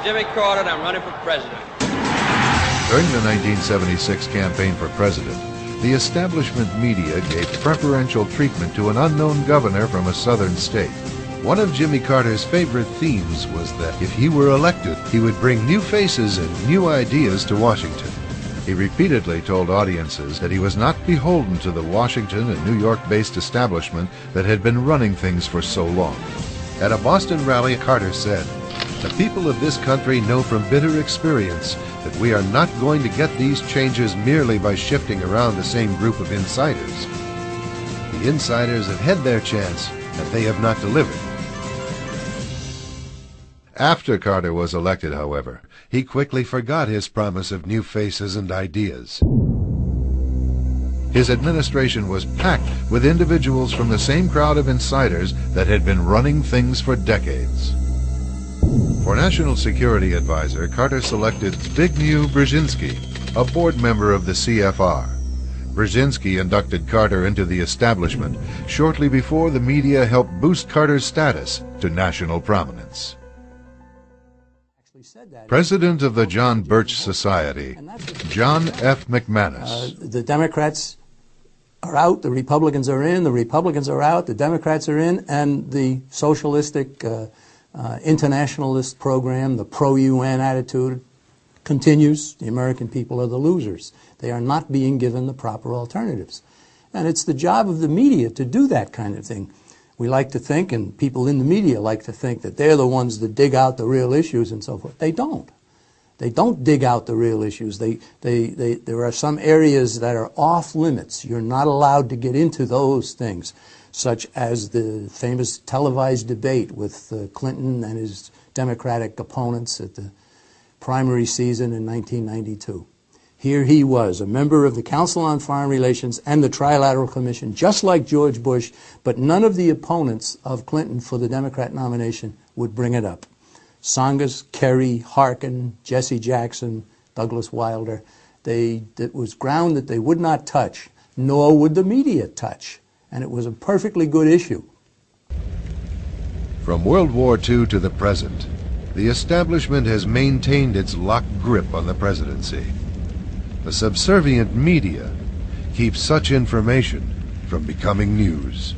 Jimmy Carter, and I'm running for president. During the 1976 campaign for president, the establishment media gave preferential treatment to an unknown governor from a southern state. One of Jimmy Carter's favorite themes was that if he were elected, he would bring new faces and new ideas to Washington. He repeatedly told audiences that he was not beholden to the Washington and New York-based establishment that had been running things for so long. At a Boston rally, Carter said, "The people of this country know from bitter experience that we are not going to get these changes merely by shifting around the same group of insiders. The insiders have had their chance, and they have not delivered." After Carter was elected, however, he quickly forgot his promise of new faces and ideas. His administration was packed with individuals from the same crowd of insiders that had been running things for decades. For National Security Advisor, Carter selected Zbigniew Brzezinski, a board member of the CFR. Brzezinski inducted Carter into the establishment shortly before the media helped boost Carter's status to national prominence. President of the John Birch Society, John F. McManus. The Democrats are out, the Republicans are in, the Republicans are out, the Democrats are in, and the socialistic internationalist program, the pro-UN attitude, continues. The American people are the losers. They are not being given the proper alternatives. And it's the job of the media to do that kind of thing. We like to think, and people in the media like to think, that they're the ones that dig out the real issues and so forth. They don't. They don't dig out the real issues. There are some areas that are off limits. You're not allowed to get into those things, such as the famous televised debate with Clinton and his Democratic opponents at the primary season in 1992. Here he was, a member of the Council on Foreign Relations and the Trilateral Commission, just like George Bush, but none of the opponents of Clinton for the Democrat nomination would bring it up. Tsongas, Kerry, Harkin, Jesse Jackson, Douglas Wilder, it was ground that they would not touch, nor would the media touch. And it was a perfectly good issue. From World War II to the present, the establishment has maintained its locked grip on the presidency. The subservient media keeps such information from becoming news.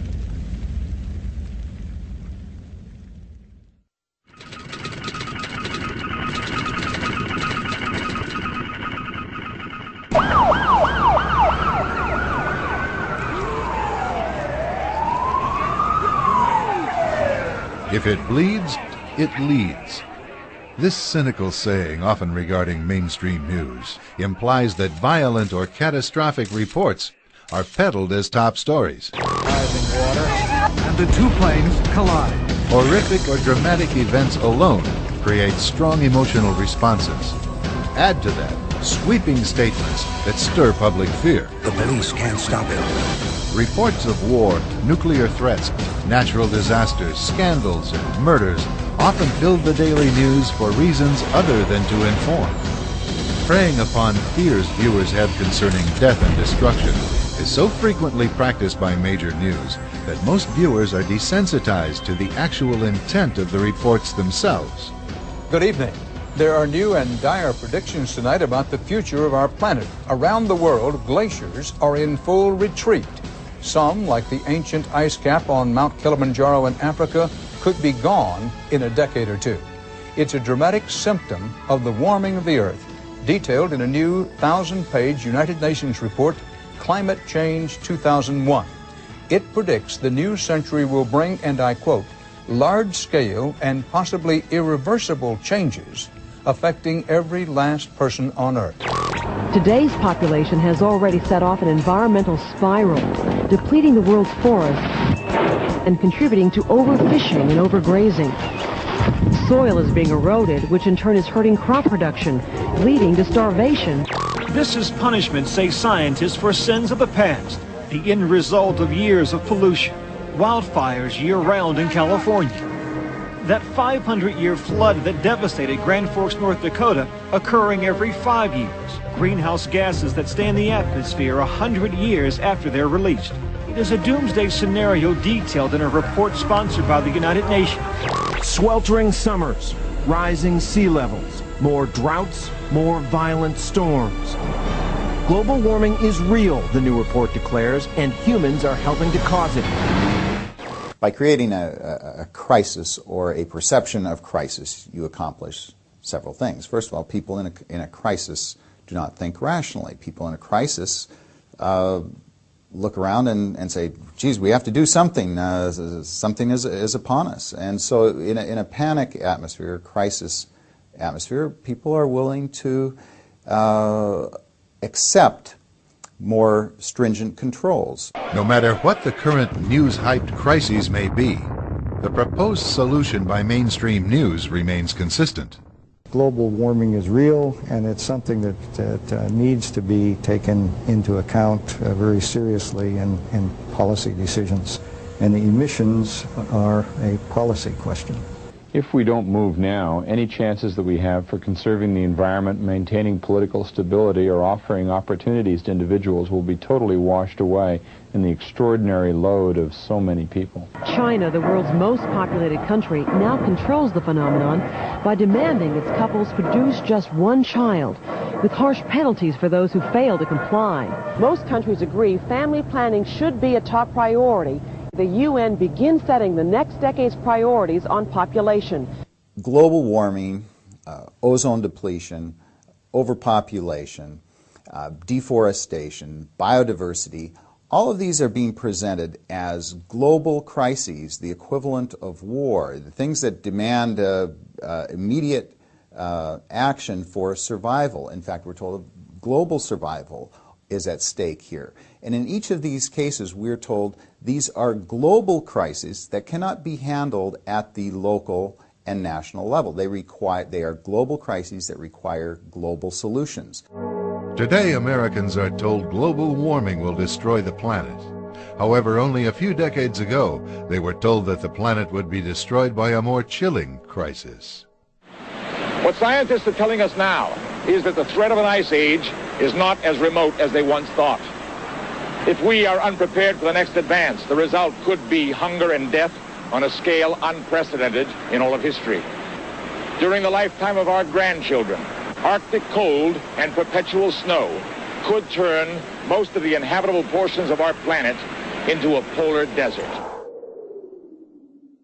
If it bleeds, it leads. This cynical saying, often regarding mainstream news, implies that violent or catastrophic reports are peddled as top stories. Rising water, and the two planes collide. Horrific or dramatic events alone create strong emotional responses. Add to that sweeping statements that stir public fear. The police can't stop it. Reports of war, nuclear threats, natural disasters, scandals, and murders often filled the daily news for reasons other than to inform. Preying upon fears viewers have concerning death and destruction is so frequently practiced by major news that most viewers are desensitized to the actual intent of the reports themselves. Good evening. There are new and dire predictions tonight about the future of our planet. Around the world, glaciers are in full retreat. Some, like the ancient ice cap on Mount Kilimanjaro in Africa, could be gone in a decade or two. It's a dramatic symptom of the warming of the Earth, detailed in a new 1,000-page United Nations report, Climate Change 2001. It predicts the new century will bring, and I quote, large-scale and possibly irreversible changes affecting every last person on Earth. Today's population has already set off an environmental spiral, depleting the world's forests and contributing to overfishing and overgrazing. Soil is being eroded, which in turn is hurting crop production, leading to starvation. This is punishment, say scientists, for sins of the past, the end result of years of pollution, wildfires year-round in California. That 500-year flood that devastated Grand Forks, North Dakota, occurring every 5 years. Greenhouse gases that stay in the atmosphere 100 years after they're released. It is a doomsday scenario detailed in a report sponsored by the United Nations. Sweltering summers, rising sea levels, more droughts, more violent storms. Global warming is real, the new report declares, and humans are helping to cause it. By creating a crisis or a perception of crisis, you accomplish several things. First of all, people in a crisis do not think rationally. People in a crisis look around and say, geez, we have to do something. Something is upon us. And so in a panic atmosphere, crisis atmosphere, people are willing to accept more stringent controls. No matter what the current news-hyped crises may be, the proposed solution by mainstream news remains consistent. Global warming is real, and it's something that needs to be taken into account very seriously in policy decisions. And the emissions are a policy question. If we don't move now, any chances that we have for conserving the environment, maintaining political stability, or offering opportunities to individuals will be totally washed away in the extraordinary load of so many people. China, the world's most populated country, now controls the phenomenon by demanding its couples produce just one child, with harsh penalties for those who fail to comply. Most countries agree family planning should be a top priority. The UN begins setting the next decade's priorities on population. Global warming, ozone depletion, overpopulation, deforestation, biodiversity, all of these are being presented as global crises, the equivalent of war, the things that demand immediate action for survival. In fact, we're told global survival is at stake here. And in each of these cases, we're told these are global crises that cannot be handled at the local and national level. They are global crises that require global solutions. Today, Americans are told global warming will destroy the planet. However, only a few decades ago, they were told that the planet would be destroyed by a more chilling crisis. What scientists are telling us now is that the threat of an ice age is not as remote as they once thought. If we are unprepared for the next advance, the result could be hunger and death on a scale unprecedented in all of history. During the lifetime of our grandchildren, Arctic cold and perpetual snow could turn most of the inhabitable portions of our planet into a polar desert.